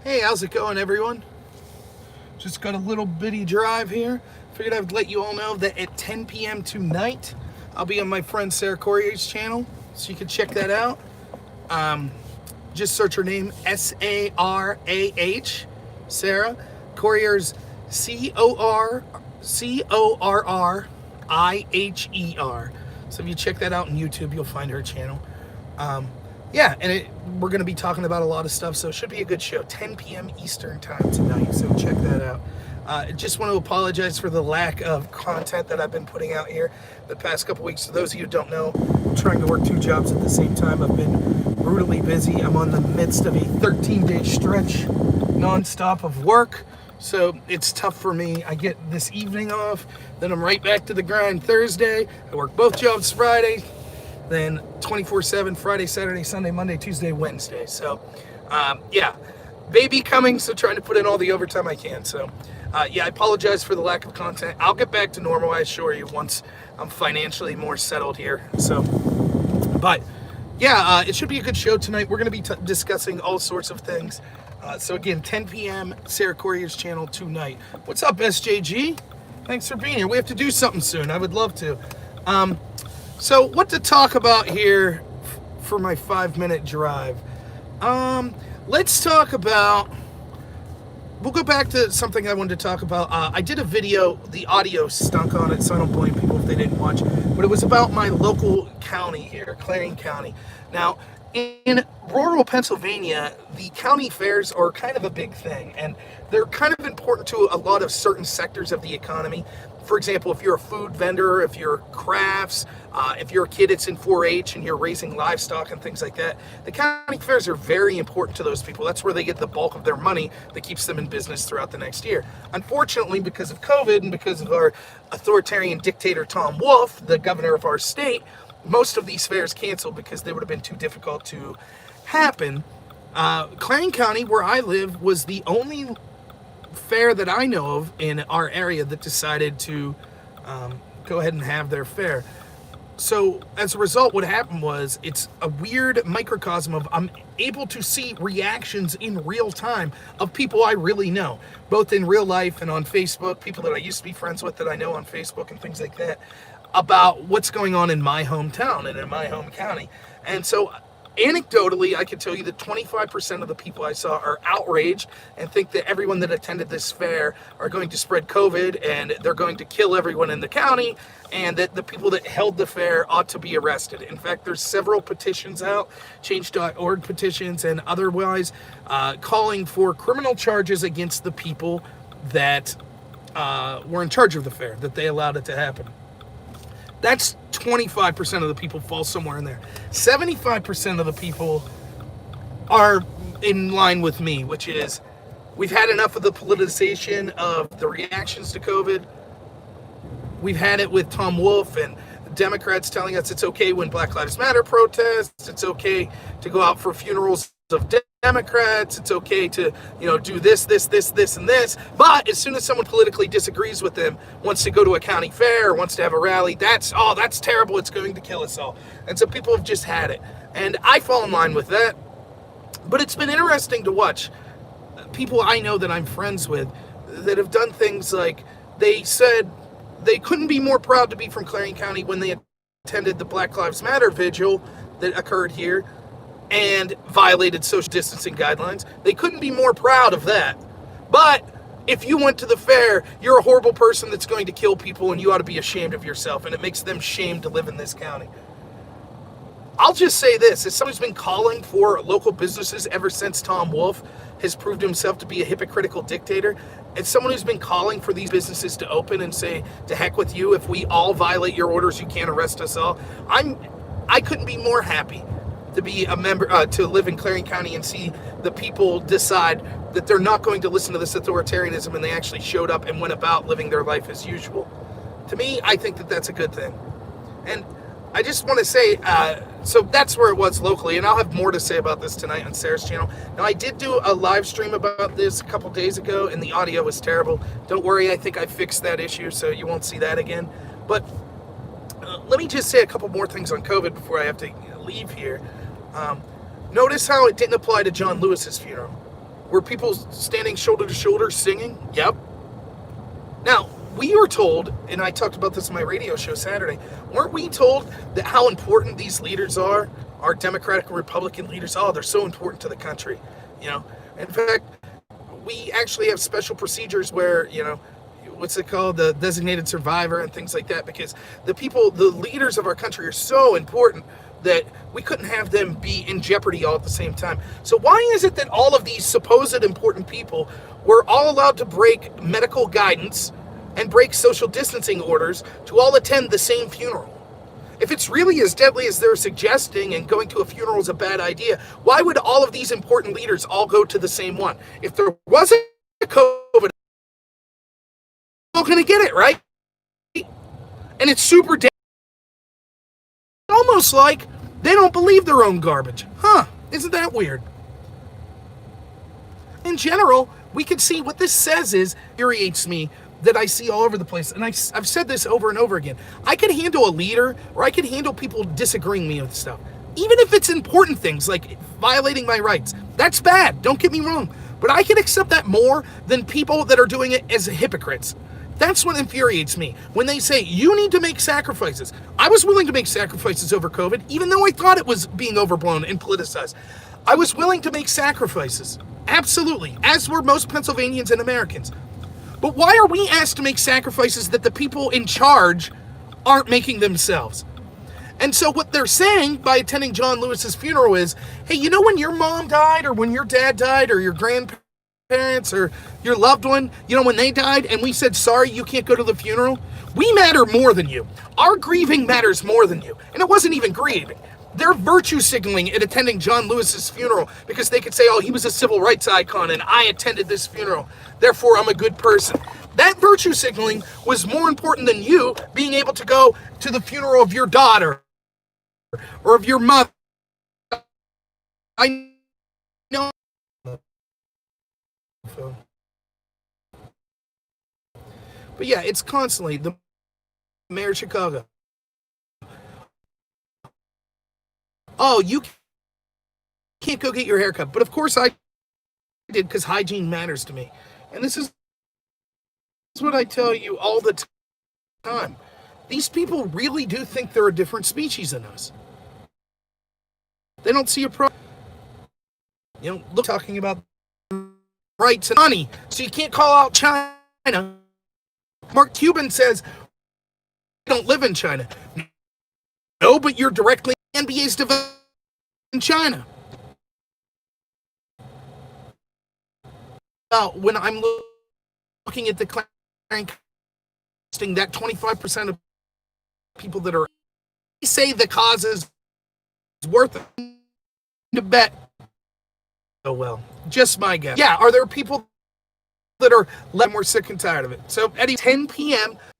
Hey, how's it going, everyone? Just got a little bitty drive here. Figured I'd let you all know that at 10 p.m. tonight, I'll be on my friend Sarah Corriher's channel, so you can check that out. Um, just search her name, Sarah. Sarah Corriher's Corrriher. So if you check that out on YouTube, you'll find her channel. Um, yeah, and we're going to be talking about a lot of stuff, so it should be a good show. 10 p.m. Eastern time tonight, so check that out. Just want to apologize for the lack of content that I've been putting out here the past couple weeks. For those of you who don't know, I'm trying to work two jobs at the same time. I've been brutally busy. I'm on the midst of a 13-day stretch nonstop of work, so it's tough for me. I get this evening off, then I'm right back to the grind Thursday. I work both jobs Friday, then 24/7 Friday, Saturday, Sunday, Monday, Tuesday, Wednesday. So yeah, baby coming, so trying to put in all the overtime I can. So yeah, I apologize for the lack of content. I'll get back to normal, I assure you, once I'm financially more settled here. So but yeah, it should be a good show tonight. We're going to be discussing all sorts of things. So again, 10 p.m. Sarah Corriher's channel tonight. What's up, SJG? Thanks for being here. We have to do something soon. I would love to. So what to talk about here for my 5-minute drive? Let's talk about, we'll go back to something I wanted to talk about. I did a video, the audio stunk on it, so I don't blame people if they didn't watch, but it was about my local county here, Clarion County. Now, in rural Pennsylvania, the county fairs are kind of a big thing, and they're kind of important to a lot of certain sectors of the economy. For example, if you're a food vendor, if you're crafts, if you're a kid that's in 4-H and you're raising livestock and things like that, the county fairs are very important to those people. That's where they get the bulk of their money that keeps them in business throughout the next year. Unfortunately, because of COVID and because of our authoritarian dictator Tom Wolf, the governor of our state, most of these fairs canceled because they would have been too difficult to happen. Clarion County, where I live, was the only fair that I know of in our area that decided to go ahead and have their fair. So as a result, what happened was, it's a weird microcosm of, I'm able to see reactions in real time of people I really know, both in real life and on Facebook, people that I used to be friends with that I know on Facebook and things like that, about what's going on in my hometown and in my home county. And so anecdotally, I can tell you that 25% of the people I saw are outraged and think that everyone that attended this fair are going to spread COVID and they're going to kill everyone in the county, and that the people that held the fair ought to be arrested. In fact, there's several petitions out, change.org petitions and otherwise, calling for criminal charges against the people that were in charge of the fair, that they allowed it to happen. That's 25% of the people fall somewhere in there. 75% of the people are in line with me, which is, we've had enough of the politicization of the reactions to COVID. We've had it with Tom Wolf and Democrats telling us it's okay when Black Lives Matter protests. It's okay to go out for funerals of Democrats. It's okay to, do this, and this. But as soon as someone politically disagrees with them, wants to go to a county fair, or wants to have a rally, that's terrible. It's going to kill us all. And so people have just had it. And I fall in line with that. But it's been interesting to watch people I know that I'm friends with that have done things like, they said they couldn't be more proud to be from Clarion County when they attended the Black Lives Matter vigil that occurred here and violated social distancing guidelines. They couldn't be more proud of that. But if you went to the fair, you're a horrible person that's going to kill people, and you ought to be ashamed of yourself, and it makes them shame to live in this county. I'll just say this, as someone who's been calling for local businesses ever since Tom Wolf has proved himself to be a hypocritical dictator, as someone who's been calling for these businesses to open and say, to heck with you, if we all violate your orders, you can't arrest us all, I couldn't be more happy to be a member, to live in Clarion County and see the people decide that they're not going to listen to this authoritarianism, and they actually showed up and went about living their life as usual. To me, I think that that's a good thing. And I just want to say, so that's where it was locally, and I'll have more to say about this tonight on Sarah's channel. Now, I did do a live stream about this a couple days ago, and the audio was terrible. Don't worry, I think I fixed that issue, so you won't see that again. But let me just say a couple more things on COVID before I have to leave here. Notice how it didn't apply to John Lewis's funeral. Were people standing shoulder to shoulder singing? Yep. Now, we were told, and I talked about this in my radio show Saturday, weren't we told that how important these leaders are? Our Democratic and Republican leaders, oh, they're so important to the country. In fact, we actually have special procedures where, what's it called, the designated survivor and things like that, because the leaders of our country are so important that we couldn't have them be in jeopardy all at the same time. So why is it that all of these supposed important people were all allowed to break medical guidance and break social distancing orders to all attend the same funeral? If it's really as deadly as they're suggesting and going to a funeral is a bad idea, why would all of these important leaders all go to the same one? If there wasn't a COVID, all going to get it, right? And it's super deadly. Almost like they don't believe their own garbage. Huh, isn't that weird? In general, we can see what this says infuriates me that I see all over the place. And I've said this over and over again. I can handle a leader, or I can handle people disagreeing me with stuff. Even if it's important things like violating my rights. That's bad, don't get me wrong. But I can accept that more than people that are doing it as hypocrites. That's what infuriates me. When they say, you need to make sacrifices. I was willing to make sacrifices over COVID, even though I thought it was being overblown and politicized. I was willing to make sacrifices. Absolutely. As were most Pennsylvanians and Americans. But why are we asked to make sacrifices that the people in charge aren't making themselves? And so what they're saying by attending John Lewis's funeral is, hey, when your mom died, or when your dad died, or your grandparents, or your loved one, when they died, and we said, sorry, you can't go to the funeral, we matter more than you. Our grieving matters more than you. And it wasn't even grieving. They're virtue signaling at attending John Lewis's funeral because they could say, oh, he was a civil rights icon and I attended this funeral, therefore I'm a good person. That virtue signaling was more important than you being able to go to the funeral of your daughter or of your mother. I know. But yeah, it's constantly the mayor of Chicago. Oh, you can't go get your haircut. But of course I did, because hygiene matters to me. And this is what I tell you all the time. These people really do think they're a different species than us. They don't see a problem. Look, talking about rights and money. So you can't call out China. Mark Cuban says, I don't live in China. No, but you're directly NBA's developed in China. When I'm looking at the testing, that 25% of people that are say the cause is worth it to bet. Oh well, just my guess. Yeah, are there people that are more sick and tired of it? So at 10 p.m.